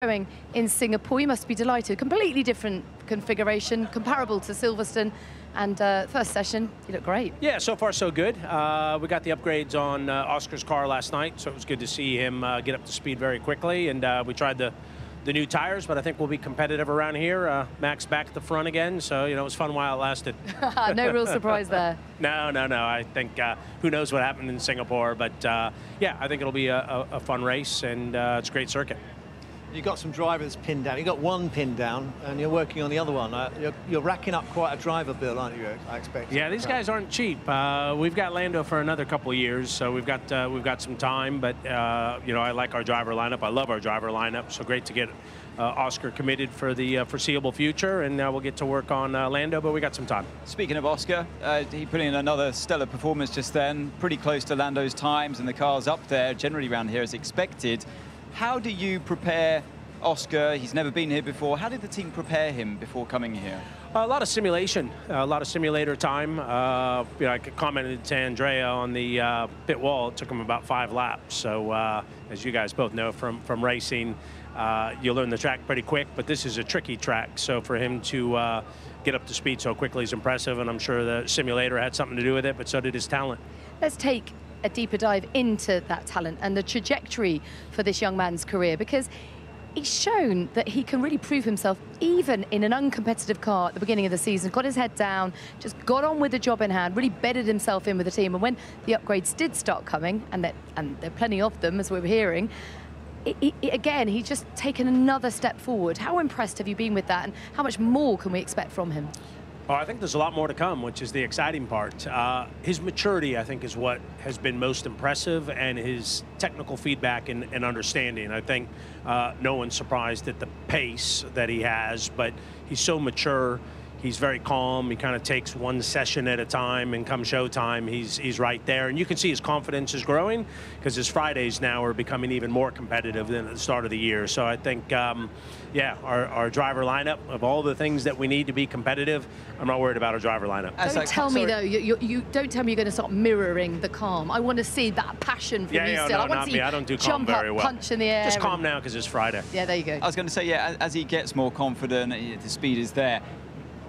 Going in Singapore, you must be delighted. Completely different configuration, comparable to Silverstone. And first session, you look great. Yeah, so far so good. We got the upgrades on Oscar's car last night, so it was good to see him get up to speed very quickly. And we tried the new tires, but I think we'll be competitive around here. Max back at the front again, so it was fun while it lasted. No real surprise there. No. I think who knows what happened in Singapore, but yeah, I think it'll be a fun race, and it's a great circuit. You've got some drivers pinned down. You've got one pinned down, and you're working on the other one. You're racking up quite a driver bill, aren't you, I expect? Yeah, these guys aren't cheap. We've got Lando for another couple of years, so we've got some time. But I like our driver lineup. I love our driver lineup. So great to get Oscar committed for the foreseeable future, and now we'll get to work on Lando. But we got some time. Speaking of Oscar, he put in another stellar performance just then, pretty close to Lando's times, and the car's up there generally around here as expected. How do you prepare Oscar? He's never been here before. How did the team prepare him before coming here? A lot of simulation, a lot of simulator time. I commented to Andrea on the pit wall. It took him about 5 laps. So as you guys both know from racing, you learn the track pretty quick, but this is a tricky track. So for him to get up to speed so quickly is impressive, and I'm sure the simulator had something to do with it, but so did his talent. Let's take a deeper dive into that talent and the trajectory for this young man's career, because he's shown that he can really prove himself even in an uncompetitive car at the beginning of the season. Got his head down, just got on with the job in hand, really bedded himself in with the team. And when the upgrades did start coming, and there are plenty of them, as we were hearing, again, he's just taken another step forward. How impressed have you been with that, and how much more can we expect from him? Oh, I think there's a lot more to come, which is the exciting part. His maturity, I think, is what has been most impressive, and his technical feedback and understanding. I think no one's surprised at the pace that he has, but he's so mature. He's very calm. He kind of takes one session at a time, and come showtime, he's right there. And you can see his confidence is growing, because his Fridays now are becoming even more competitive than at the start of the year. So I think, yeah, our driver lineup, of all the things that we need to be competitive, I'm not worried about our driver lineup. Don't tell me, though, you don't tell me you're going to start mirroring the calm. I want to see that passion from you still. No, I want not to see me. I don't do calm very well. Punch in the air. Just calm now, because it's Friday. Yeah, there you go. I was going to say, yeah, as he gets more confident, the speed is there.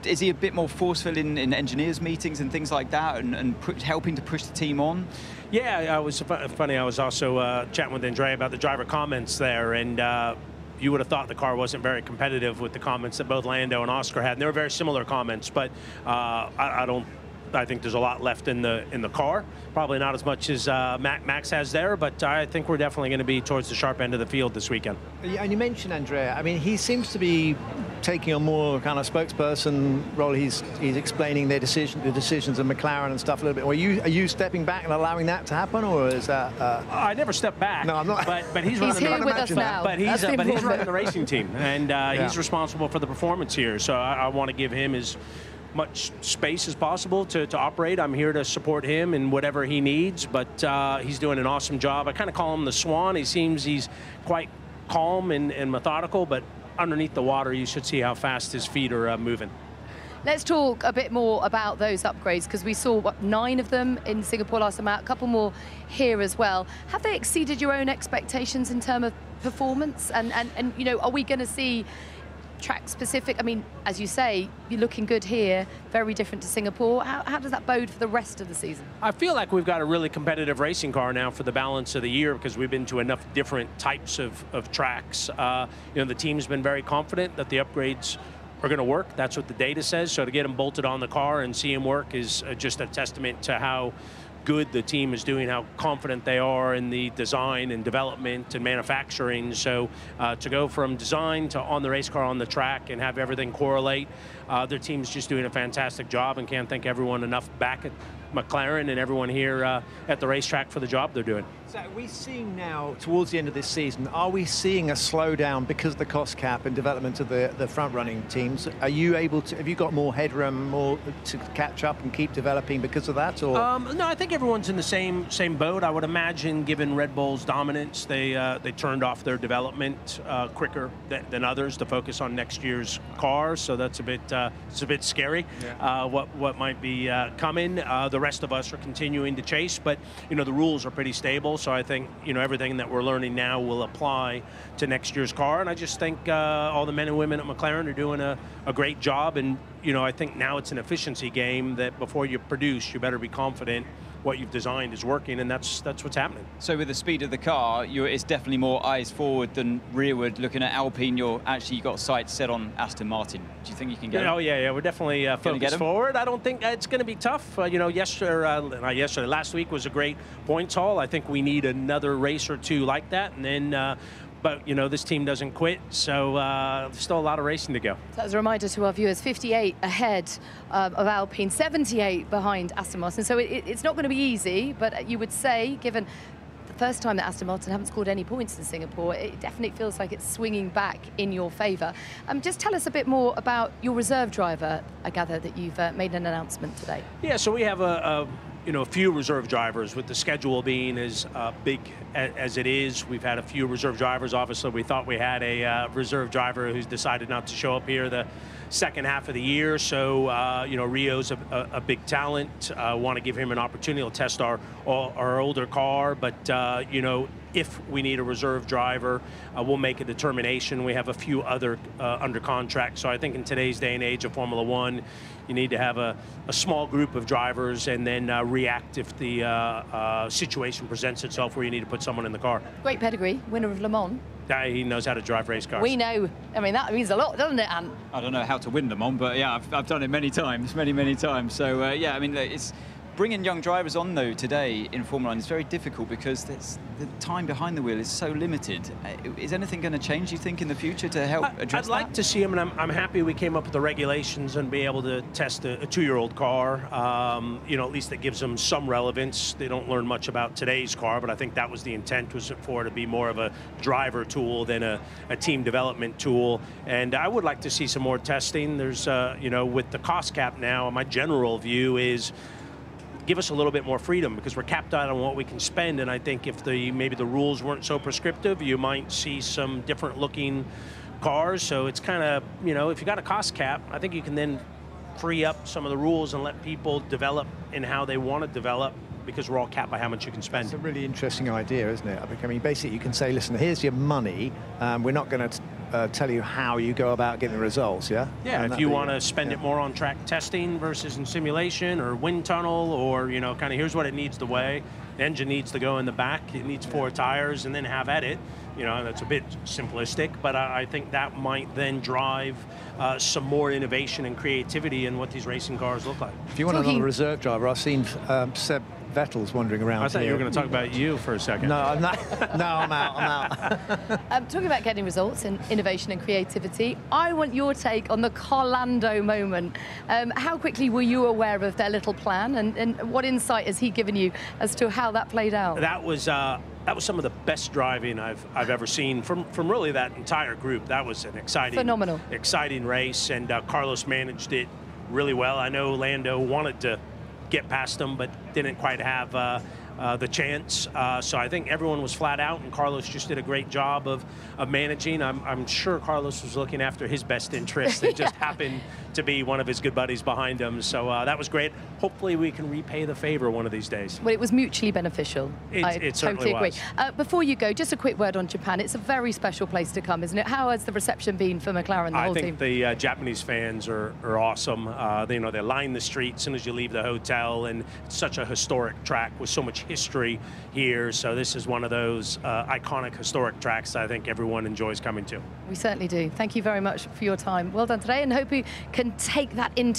Is he a bit more forceful in engineers meetings and things like that, and helping to push the team on? Yeah, it was funny. I was also chatting with Andrea about the driver comments there, and you would have thought the car wasn't very competitive with the comments that both Lando and Oscar had, and they were very similar comments. But I think there's a lot left in the car. Probably not as much as Max has there, but I think we're definitely going to be towards the sharp end of the field this weekend. Yeah, and you mentioned Andrea. I mean, he seems to be taking a more kind of spokesperson role. He's explaining the decisions of McLaren and stuff a little bit. Are you stepping back and allowing that to happen, or is that? I never step back. No, I'm not. But he's running here with us now. But he's running the racing team, and he's responsible for the performance here. So I want to give him as much space as possible to operate. I'm here to support him in whatever he needs, but he's doing an awesome job. I kind of call him the Swan. He seems he's quite calm and methodical, but underneath the water, you should see how fast his feet are moving. Let's talk a bit more about those upgrades, because we saw, what, 9 of them in Singapore last time out, a couple more here as well. Have they exceeded your own expectations in terms of performance? And are we going to see track specific? I mean, as you say, you're looking good here, very different to Singapore. How does that bode for the rest of the season? I feel like we've got a really competitive racing car now for the balance of the year, because we've been to enough different types of tracks. The team's been very confident that the upgrades are going to work. That's what the data says. So to get them bolted on the car and see them work is just a testament to how good the team is doing, how confident they are in the design and development and manufacturing. So to go from design to on the race car on the track and have everything correlate, their team's just doing a fantastic job, and can't thank everyone enough back at McLaren and everyone here at the racetrack for the job they're doing. So are we seeing now, towards the end of this season, are we seeing a slowdown because of the cost cap and development of the front-running teams? Are you able to, have you got more headroom, more to catch up and keep developing because of that? Or? No, I think everyone's in the same boat. I would imagine, given Red Bull's dominance, they turned off their development quicker than others to focus on next year's cars. So that's a bit scary. Yeah. What might be coming. The rest of us are continuing to chase, but the rules are pretty stable. So I think, you know, everything that we're learning now will apply to next year's car. And I just think all the men and women at McLaren are doing a great job. And, you know, I think now it's an efficiency game that before you produce, you better be confident what you've designed is working, and that's what's happening. So with the speed of the car, it's definitely more eyes forward than rearward. Looking at Alpine, you've got sights set on Aston Martin. Do you think you can get it? Oh yeah, we're definitely focused forward. I don't think it's going to be tough. You know, last week was a great points haul. I think we need another race or two like that, and then. But, you know, this team doesn't quit, so there's still a lot of racing to go. So as a reminder to our viewers, 58 ahead of Alpine, 78 behind Aston Martin. So it's not going to be easy, but you would say, given the first time that Aston Martin haven't scored any points in Singapore, it definitely feels like it's swinging back in your favour. Just tell us a bit more about your reserve driver. I gather that you've made an announcement today. Yeah, so we have a few reserve drivers, with the schedule being as big as it is. We've had a few reserve drivers. Obviously, we thought we had a reserve driver who's decided not to show up here the second half of the year. So, you know, Rio's a big talent. Want to give him an opportunity. He'll test our older car. But, you know, if we need a reserve driver, we'll make a determination. We have a few other under contract. So I think in today's day and age of Formula One, you need to have a small group of drivers and then react if the situation presents itself where you need to put someone in the car. Great pedigree, winner of Le Mans. He knows how to drive race cars. We know. I mean, that means a lot, doesn't it, Ant? I don't know how to win Le Mans, but yeah, I've done it many times, many times. So yeah, I mean, it's bringing young drivers on though today in Formula 1 is very difficult because the time behind the wheel is so limited. Is anything going to change, you think, in the future to help address that? I'd like to see them, and I'm happy we came up with the regulations and be able to test a 2-year-old car. You know, at least that gives them some relevance. They don't learn much about today's car, but I think that was the intent, was for it to be more of a driver tool than a team development tool. And I would like to see some more testing. There's, you know, with the cost cap now, my general view is give us a little bit more freedom, because we're capped out on what we can spend. And I think if maybe the rules weren't so prescriptive, you might see some different looking cars. So it's kind of, you know, if you got a cost cap, I think you can then free up some of the rules and let people develop in how they want to develop, because we're all capped by how much you can spend. It's a really interesting idea, isn't it? I mean, basically you can say, listen, here's your money. We're not going to tell you how you go about getting the results, yeah? Yeah, if you want to spend it more on track testing versus in simulation or wind tunnel, or, you know, kind of here's what it needs to weigh. The engine needs to go in the back. It needs 4 tires, and then have at it. You know, that's a bit simplistic, but I think that might then drive some more innovation and creativity in what these racing cars look like. If you want another reserve driver, I've seen Seb Vettel's wandering around. I thought you were going to talk about you for a second. No, I'm not. No, I'm out. Talking about getting results and innovation and creativity, I want your take on the Carlando moment. How quickly were you aware of their little plan, and what insight has he given you as to how that played out? That was some of the best driving I've ever seen from really that entire group. That was an exciting race, and Carlos managed it really well. I know Lando wanted to get past him, but didn't quite have the chance. So I think everyone was flat out, and Carlos just did a great job of managing. I'm sure Carlos was looking after his best interest. It just happened to be one of his good buddies behind him. So that was great. Hopefully we can repay the favor one of these days. Well, it was mutually beneficial. It totally agree. Was. Before you go, just a quick word on Japan. It's a very special place to come, isn't it? How has the reception been for McLaren, the whole team? I think the Japanese fans are awesome. They line the street as soon as you leave the hotel, and it's such a historic track with so much history here. So this is one of those iconic historic tracks I think everyone enjoys coming to. We certainly do. Thank you very much for your time. Well done today, and hope you can take that into